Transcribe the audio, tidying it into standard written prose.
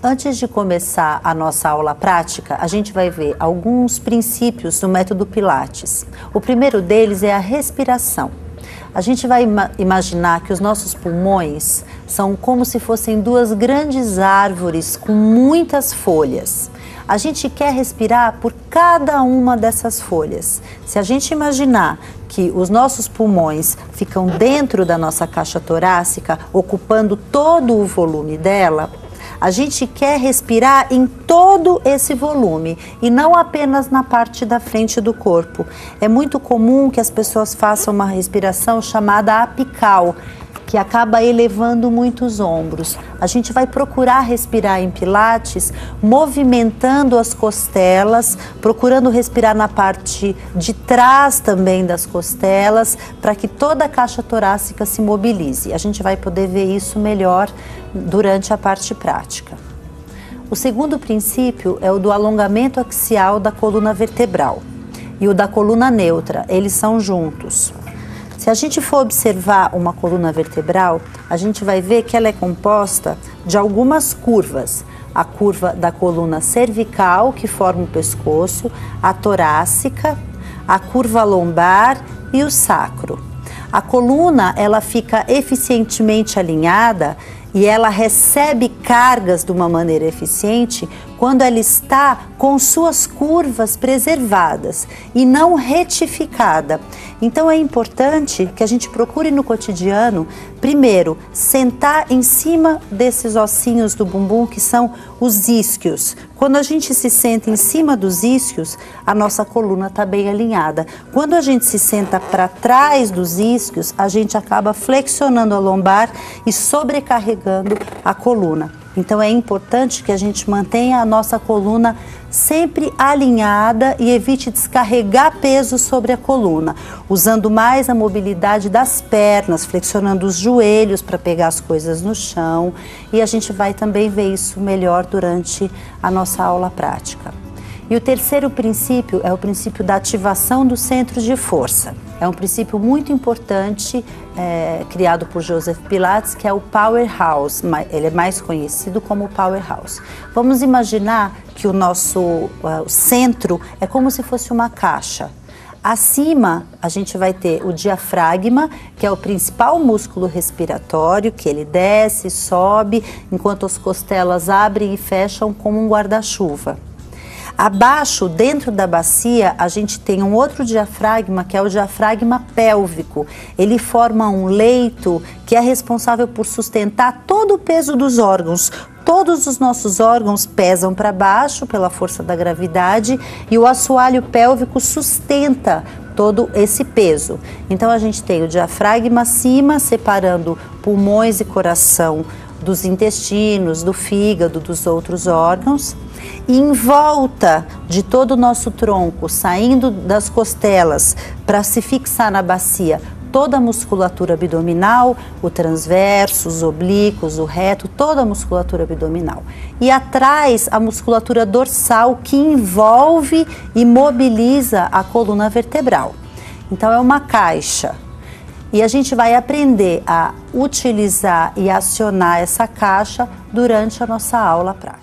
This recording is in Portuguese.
Antes de começar a nossa aula prática, a gente vai ver alguns princípios do método Pilates. O primeiro deles é a respiração. A gente vai imaginar que os nossos pulmões são como se fossem duas grandes árvores com muitas folhas. A gente quer respirar por cada uma dessas folhas. Se a gente imaginar que os nossos pulmões ficam dentro da nossa caixa torácica, ocupando todo o volume dela, a gente quer respirar em todo esse volume e não apenas na parte da frente do corpo. É muito comum que as pessoas façam uma respiração chamada apical, que acaba elevando muito os ombros. A gente vai procurar respirar em Pilates, movimentando as costelas, procurando respirar na parte de trás também das costelas, para que toda a caixa torácica se mobilize. A gente vai poder ver isso melhor durante a parte prática. O segundo princípio é o do alongamento axial da coluna vertebral e o da coluna neutra, eles são juntos. Se a gente for observar uma coluna vertebral, a gente vai ver que ela é composta de algumas curvas. A curva da coluna cervical, que forma o pescoço, a torácica, a curva lombar e o sacro. A coluna, ela fica eficientemente alinhada e ela recebe cargas de uma maneira eficiente quando ela está com suas curvas preservadas e não retificada. Então é importante que a gente procure no cotidiano, primeiro, sentar em cima desses ossinhos do bumbum que são os isquios. Quando a gente se senta em cima dos isquios, a nossa coluna está bem alinhada. Quando a gente se senta para trás dos isquios, a gente acaba flexionando a lombar e sobrecarregando a coluna. Então é importante que a gente mantenha a nossa coluna sempre alinhada e evite descarregar peso sobre a coluna, usando mais a mobilidade das pernas, flexionando os joelhos para pegar as coisas no chão, e a gente vai também ver isso melhor durante a nossa aula prática. E o terceiro princípio é o princípio da ativação do centro de força. É um princípio muito importante, criado por Joseph Pilates, que é o Powerhouse. Ele é mais conhecido como Powerhouse. Vamos imaginar que o nosso centro é como se fosse uma caixa. Acima, a gente vai ter o diafragma, que é o principal músculo respiratório, que ele desce, sobe, enquanto as costelas abrem e fecham como um guarda-chuva. Abaixo, dentro da bacia, a gente tem um outro diafragma, que é o diafragma pélvico. Ele forma um leito que é responsável por sustentar todo o peso dos órgãos. Todos os nossos órgãos pesam para baixo pela força da gravidade e o assoalho pélvico sustenta todo esse peso. Então a gente tem o diafragma acima, separando pulmões e coração dos intestinos, do fígado, dos outros órgãos. E em volta de todo o nosso tronco, saindo das costelas para se fixar na bacia, toda a musculatura abdominal, o transverso, os oblíquos, o reto, toda a musculatura abdominal. E atrás, a musculatura dorsal que envolve e mobiliza a coluna vertebral. Então é uma caixa. E a gente vai aprender a utilizar e acionar essa caixa durante a nossa aula prática.